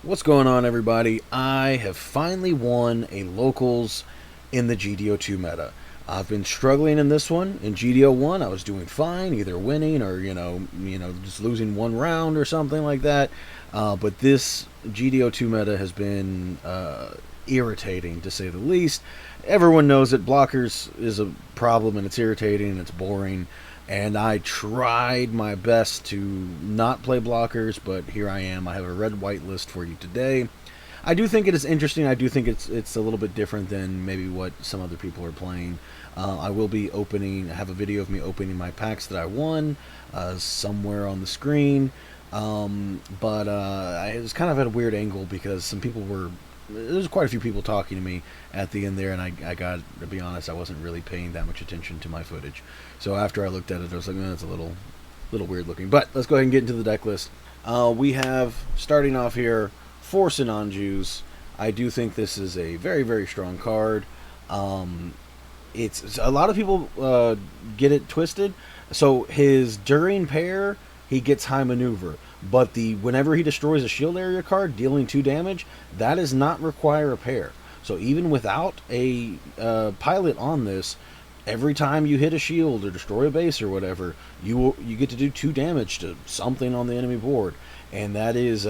What's going on, everybody? I have finally won a locals in the GDO2 meta. I've been struggling in this one. In GDO1, I was doing fine, either winning or just losing one round or something like that. But this GDO2 meta has been irritating, to say the least. Everyone knows that blockers is a problem, and it's irritating and it's boring. And I tried my best to not play blockers, but here I am. I have a red-white list for you today. I do think it is interesting. I do think it's a little bit different than maybe what some other people are playing. I will be opening. I have a video of me opening my packs that I won somewhere on the screen. But it was kind of at a weird angle because some people were. There's quite a few people talking to me at the end there, and I got to be honest, I wasn't really paying that much attention to my footage. So after I looked at it, I was like, it's a little weird looking. But let's go ahead and get into the deck list. We have, starting off here, 4 Sinanjus. I do think this is a very, very strong card. It's a lot of people get it twisted. So his during pair, he gets high maneuver. But whenever he destroys a shield area card, dealing 2 damage, that does not require a pair. So even without a pilot on this, every time you hit a shield or destroy a base or whatever, you get to do 2 damage to something on the enemy board, and that is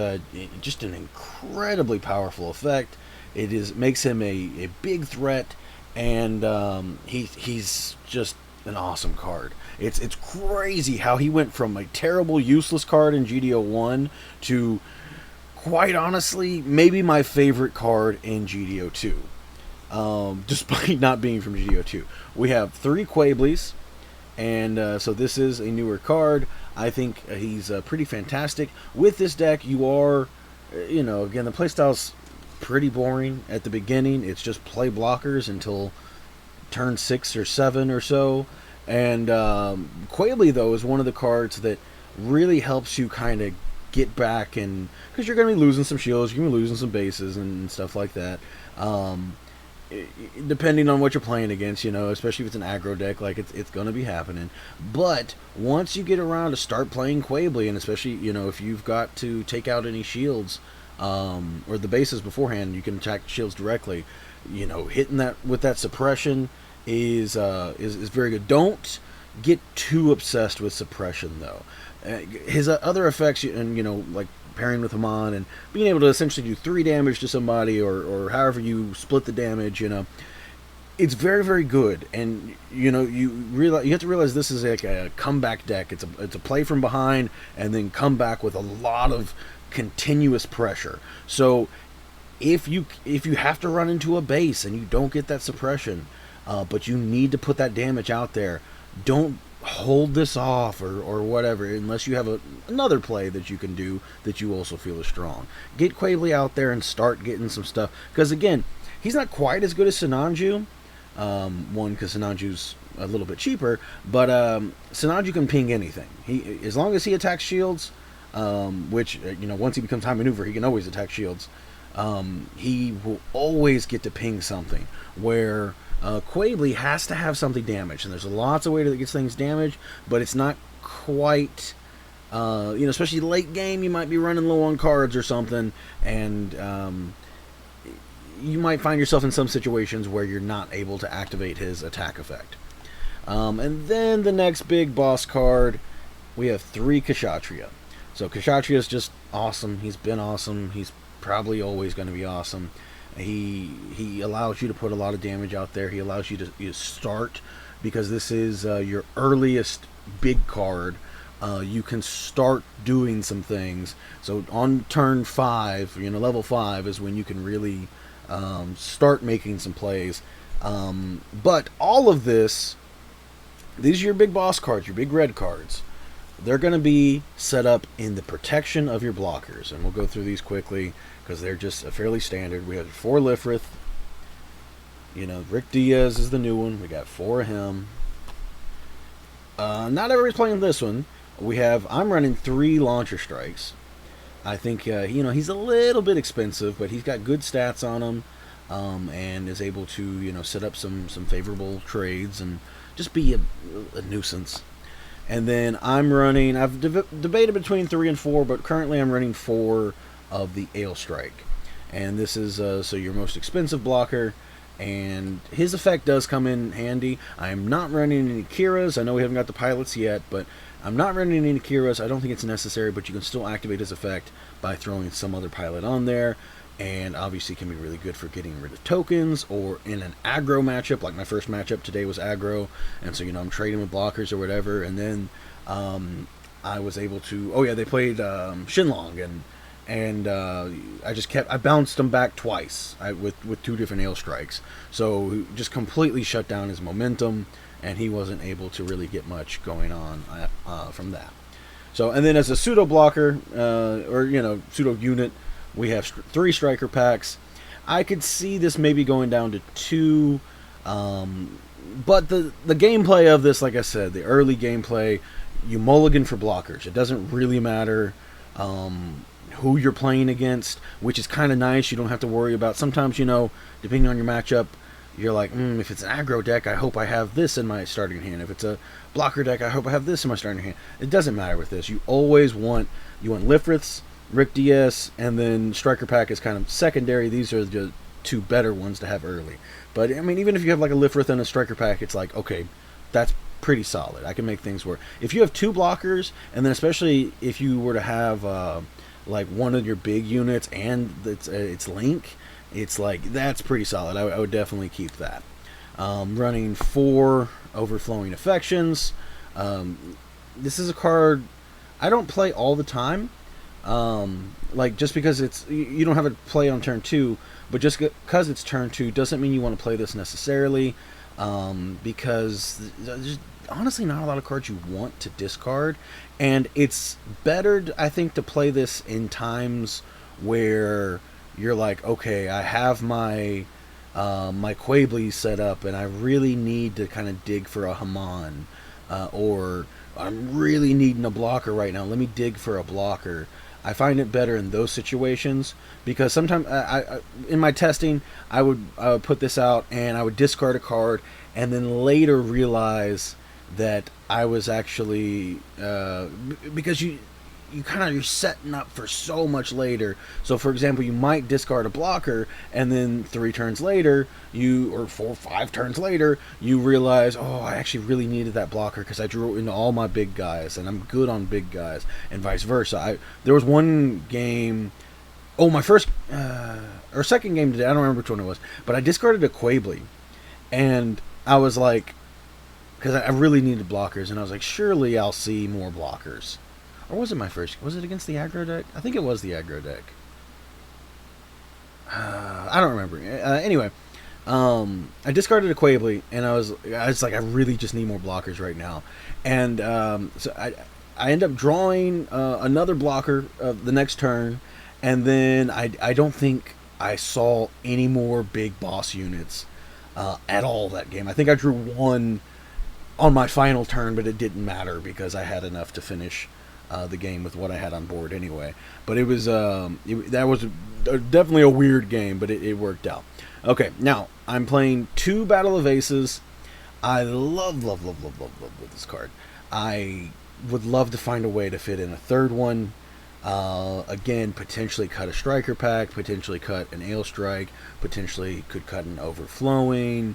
just an incredibly powerful effect. Makes him a big threat, and he's just an awesome card. It's crazy how he went from a terrible, useless card in GDO1 to, quite honestly, maybe my favorite card in GDO2. Despite not being from GDO2. We have 3 Quableys, and so this is a newer card. I think he's pretty fantastic. With this deck, you are, again, the playstyle's pretty boring at the beginning. It's just play blockers until turn 6 or 7 or so. And Quabeley, though, is one of the cards that really helps you kind of get back, and because you're going to be losing some shields, you're going to be losing some bases and stuff like that. Depending on what you're playing against, especially if it's an aggro deck, like it's going to be happening. But once you get around to start playing Quabeley, and especially, if you've got to take out any shields, or the bases beforehand, you can attack shields directly. Hitting that with that suppression is very good. Don't get too obsessed with suppression, though. His other effects, and like pairing with him on and being able to essentially do 3 damage to somebody, or however you split the damage, it's very, very good. And you have to realize this is like a comeback deck. It's a play from behind and then come back with a lot of continuous pressure. So if you have to run into a base and you don't get that suppression, but you need to put that damage out there, don't hold this off or whatever, unless you have another play that you can do that you also feel is strong. Get Quabeley out there and start getting some stuff, because again, he's not quite as good as sinanju. One, because sinanju's a little bit cheaper, but sinanju can ping anything. As long as he attacks shields, which once he becomes high maneuver, he can always attack shields. He will always get to ping something, where Quabeley has to have something damaged, and there's lots of ways that gets things damaged, but it's not quite, especially late game, you might be running low on cards or something, and you might find yourself in some situations where you're not able to activate his attack effect. And then the next big boss card, we have 3 Kshatriya. So Kshatriya is just awesome. He's been awesome. He's probably always going to be awesome. He allows you to put a lot of damage out there. He allows you to start, because this is your earliest big card. You can start doing some things. So on turn 5, level 5 is when you can really start making some plays. But all of these are your big boss cards, your big red cards. They're going to be set up in the protection of your blockers, and we'll go through these quickly because they're just fairly standard. We have 4 Lifrith. Rick Diaz is the new one. We got 4 of him. Not everybody's playing this one. I'm running 3 Launcher Strikes. I think he's a little bit expensive, but he's got good stats on him, and is able to set up some favorable trades and just be a nuisance. And then I've debated between 3 and 4, but currently I'm running 4 of the Ale Strike. And this is so your most expensive blocker, and his effect does come in handy. I am not running any Kiras. I know we haven't got the pilots yet, but I'm not running any Kiras. I don't think it's necessary, but you can still activate his effect by throwing some other pilot on there, and obviously can be really good for getting rid of tokens, or in an aggro matchup, like my first matchup today was aggro, and so, you know, I'm trading with blockers or whatever, and then I was able to, oh yeah, they played Shinlong, and I bounced him back twice with 2 different Ale Strikes, so just completely shut down his momentum, and he wasn't able to really get much going on from that. So, and then as a pseudo blocker, or, you know, pseudo unit, we have 3 striker packs. I could see this maybe going down to 2, but the gameplay of this, like I said, the early gameplay, you mulligan for blockers. It doesn't really matter who you're playing against, which is kind of nice. You don't have to worry about, sometimes, you know, depending on your matchup, you're like, if it's an aggro deck, I hope I have this in my starting hand. If it's a blocker deck, I hope I have this in my starting hand. It doesn't matter with this. You always want Lifriths, Rick DS, and then Striker Pack is kind of secondary. These are the 2 better ones to have early. But, I mean, even if you have like a Lifrith and a Striker Pack, it's like, okay, that's pretty solid. I can make things work. If you have 2 blockers, and then especially if you were to have like one of your big units and it's Link, it's like, that's pretty solid. I would definitely keep that. Running 4 Overflowing Affections. This is a card I don't play all the time. Like, just because you don't have a play on turn 2, but just because it's turn 2 doesn't mean you want to play this necessarily, because there's honestly not a lot of cards you want to discard, and it's better, I think, to play this in times where you're like, okay, I have my my qubeley set up, and I really need to kind of dig for a Haman, or I'm really needing a blocker right now. Let me dig for a blocker. I find it better in those situations, because sometimes in my testing, I would put this out and I would discard a card, and then later realize that I was actually because you're setting up for so much later. So, for example, you might discard a blocker, and then 3 turns later, or 4 or 5 turns later, you realize, oh, I actually really needed that blocker because I drew into all my big guys, and I'm good on big guys, and vice versa. There was one game, my first or second game today, I don't remember which one it was, but I discarded a qubeley, and I was like, because I really needed blockers, and I was like, surely I'll see more blockers. Or was it my first? Was it against the aggro deck? I think it was the aggro deck. I don't remember. Anyway, I discarded a qubeley, and I was like, I really just need more blockers right now. And so I end up drawing another blocker the next turn, and then I don't think I saw any more big boss units at all that game. I think I drew 1 on my final turn, but it didn't matter because I had enough to finish the game with what I had on board anyway. But it was that was definitely a weird game, but it worked out. Okay, now I'm playing 2 Battle of Aces. I love this card. I would love to find a way to fit in a 3rd one. Again, potentially cut a Striker Pack, potentially cut an Ale Strike, potentially could cut an Overflowing.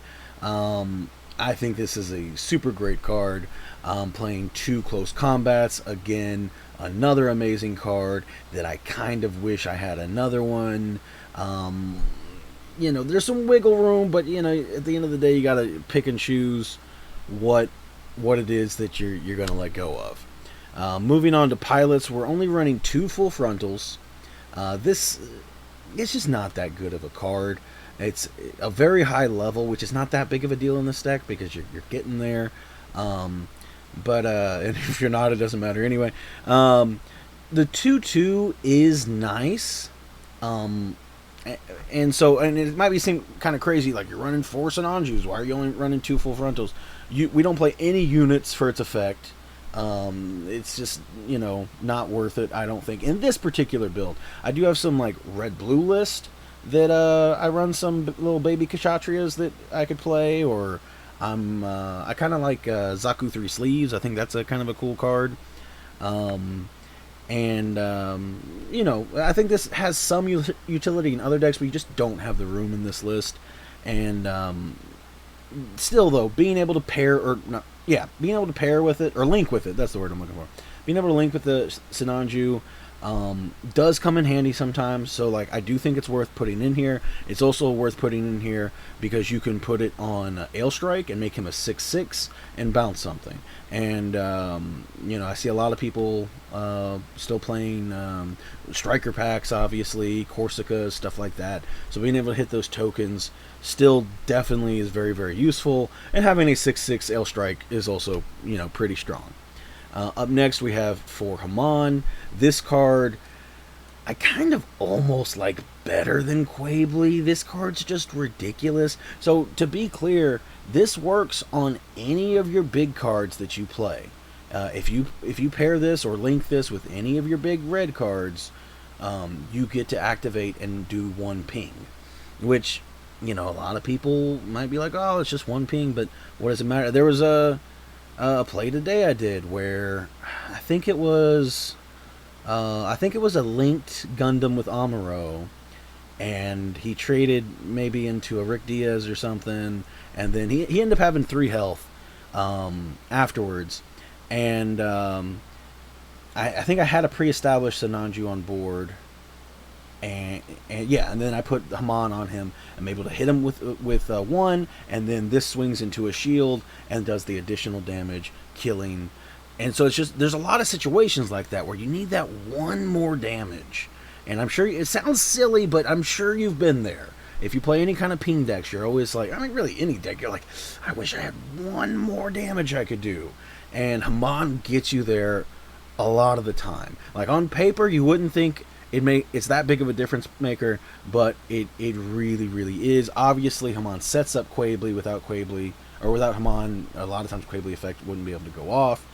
I think this is a super great card. Playing 2 Close Combats, again, another amazing card that I kind of wish I had another one. You know, there's some wiggle room, but, you know, at the end of the day, you got to pick and choose what it is that you're going to let go of. Moving on to pilots, we're only running 2 full frontals. It's just not that good of a card. It's a very high level, which is not that big of a deal in this deck because you're getting there. But and if you're not, it doesn't matter anyway. The 2/2 is nice. And it might seem kind of crazy, like you're running 4 sinanjus. Why are you only running 2 full frontals? We don't play any units for its effect. It's just, you know, not worth it, I don't think, in this particular build. I do have some like red-blue list that I run some little baby kshatriyas that I could play, or I kind of like Zaku 3 Sleeves. I think that's a kind of a cool card. And you know, I think this has some utility in other decks, but you just don't have the room in this list. And still, though, being able to pair or not, yeah, being able to pair with it or link with it. That's the word I'm looking for. Being able to link with the sinanju does come in handy sometimes. So, like, I do think it's worth putting in here. It's also worth putting in here because you can put it on Ale Strike and make him a 6/6 and bounce something. And you know, I see a lot of people still playing striker packs, obviously Corsica, stuff like that. So being able to hit those tokens still definitely is very, very useful. And having a 6/6 Ale Strike is also, you know, pretty strong. Up next we have for Haman. This card I kind of almost like better than Quabely. This card's just ridiculous. So to be clear, this works on any of your big cards that you play. If you pair this or link this with any of your big red cards, you get to activate and do one ping. Which, you know, a lot of people might be like, oh, it's just one ping, but what does it matter? There was a play today I did where I think it was a linked Gundam with Amuro, and he traded maybe into a Rick Diaz or something, and then he ended up having 3 health afterwards, and I think I had a pre-established Sinanju on board, and yeah, and then I put Haman on him. I'm able to hit him with 1, and then this swings into a shield and does the additional damage, killing. And so it's just, there's a lot of situations like that where you need that one more damage. And I'm sure it sounds silly, but I'm sure you've been there. If you play any kind of ping decks, you're always like, I mean, really any deck, you're like, I wish I had one more damage I could do. And Haman gets you there a lot of the time. Like on paper, you wouldn't think it's that big of a difference maker, but it really, really is. Obviously, Haman sets up Quabely. Without Quabely, or without Haman, a lot of times Quabely effect wouldn't be able to go off.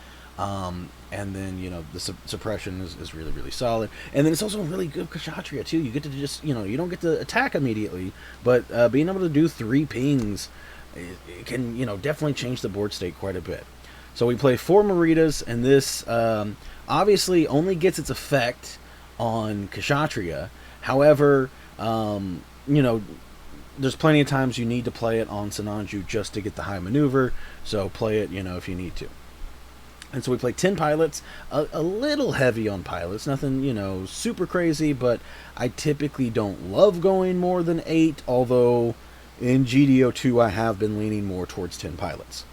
And then, you know, the suppression is really, really solid. And then it's also really good kshatriya too. You get to just, you know, you don't get to attack immediately, but being able to do 3 pings, it can, you know, definitely change the board state quite a bit. So we play 4 Maritas, and this obviously only gets its effect on kshatriya. However, you know, there's plenty of times you need to play it on Sinanju just to get the high maneuver, so play it, you know, if you need to. And so we play 10 pilots, a little heavy on pilots, nothing, you know, super crazy, but I typically don't love going more than 8, although in GDO2 I have been leaning more towards 10 pilots.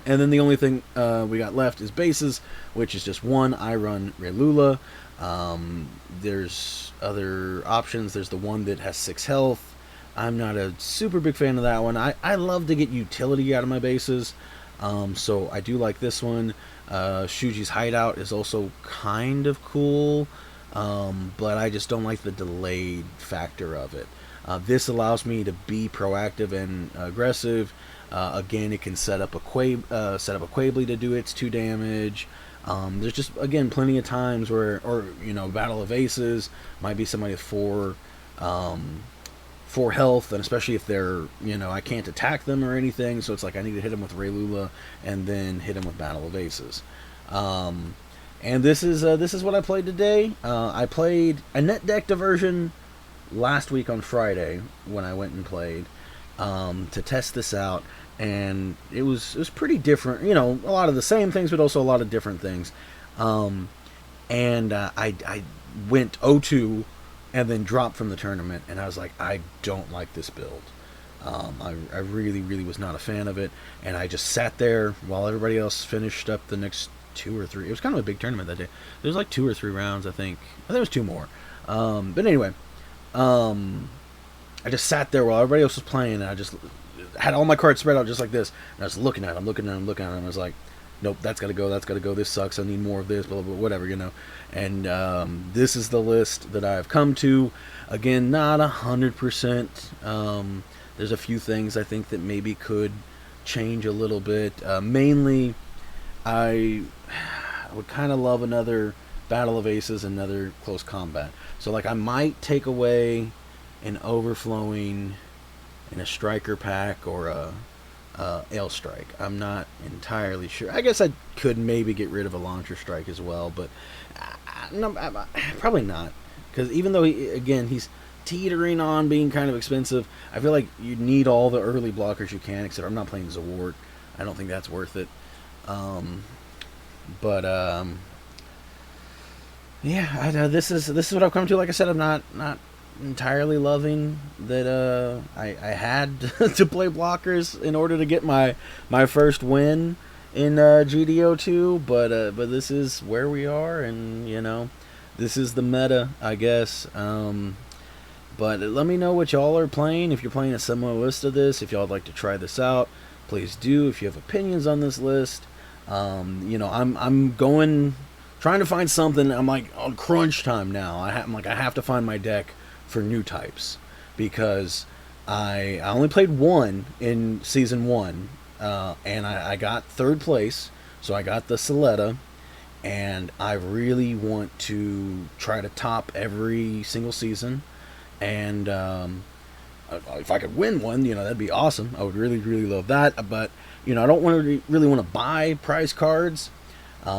And then the only thing we got left is bases, which is just 1. I run Relula. There's other options. There's the one that has 6 health. I'm not a super big fan of that one. I love to get utility out of my bases. So I do like this one. Shuji's hideout is also kind of cool, but I just don't like the delayed factor of it. This allows me to be proactive and aggressive. Again, it can set up a Quabely to do its 2 damage. There's just, again, plenty of times where, or, you know, Battle of Aces might be somebody with 4 health, and especially if they're, you know, I can't attack them or anything, so it's like I need to hit them with Relula and then hit them with Battle of Aces. And this is what I played today. I net decked a version last week on Friday when I went and played to test this out, and it was pretty different. You know, a lot of the same things, but also a lot of different things. And I went 0-2 and then dropped from the tournament, and I was like, I don't like this build. I really, really was not a fan of it, and I just sat there while everybody else finished up the next 2 or 3. It was kind of a big tournament that day. There was like 2 or 3 rounds, I think. I think it was 2 more. But anyway, I just sat there while everybody else was playing, and I just had all my cards spread out just like this, and I was looking at them, and I was like, nope, that's gotta go, this sucks, I need more of this, blah, blah, blah, whatever, you know. And this is the list that I've come to. Again, not 100%. There's a few things I think that maybe could change a little bit. Mainly, I would kind of love another Battle of Aces, another close combat. So, like, I might take away an Overflowing in a Striker pack or a Ale Strike. I'm not entirely sure. I guess I could maybe get rid of a Launcher Strike as well, but No, probably not, because even though he's teetering on being kind of expensive, I feel like you need all the early blockers you can. Except I'm not playing Zawart. I don't think that's worth it. But yeah, this is what I've come to. Like I said, I'm not entirely loving that. I had to play blockers in order to get my first win in GDO2, but this is where we are, and this is the meta, I guess. But let me know what y'all are playing. If you're playing a similar list to this, if y'all would like to try this out, please do. If you have opinions on this list, I'm trying to find something. I'm like on crunch time now. I have to find my deck for new types, because I only played one in season 1, and I got 3rd place, so I got the Soletta, and I really want to try to top every single season. And if I could win one, that'd be awesome. I would really, really love that. But I don't really want to buy prize cards.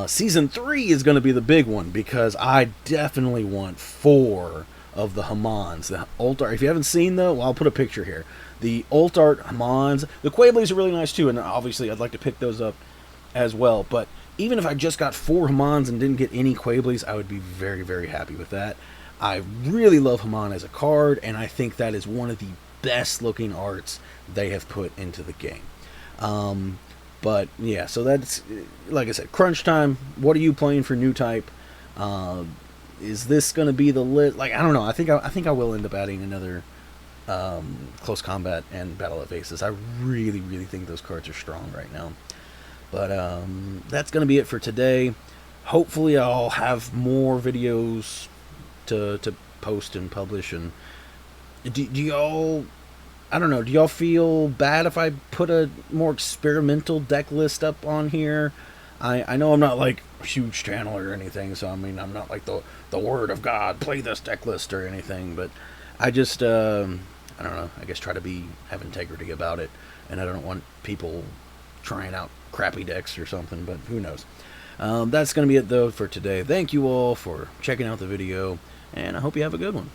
Season 3 is going to be the big one, because I definitely want 4 of the Hamons. The alt art. If you haven't seen well, I'll put a picture here. The alt art Hamons. The Quableys are really nice too, and obviously I'd like to pick those up as well. But even if I just got 4 Hamons and didn't get any Quableys, I would be very, very happy with that. I really love Hamon as a card, and I think that is one of the best looking arts they have put into the game. But yeah, so that's, like I said, crunch time. What are you playing for new type? Is this going to be the list? Like, I don't know. I think I will end up adding another close combat and battle of aces. I really, really think those cards are strong right now. But that's going to be it for today. Hopefully I'll have more videos to post and publish. And do y'all, I don't know, do y'all feel bad if I put a more experimental deck list up on here? I know I'm not like a huge channel or anything, so I mean, I'm not like the word of God, play this deck list or anything, but I just I don't know, I guess try to have integrity about it, and I don't want people trying out crappy decks or something, but who knows. That's going to be it though for today. Thank you all for checking out the video, and I hope you have a good one.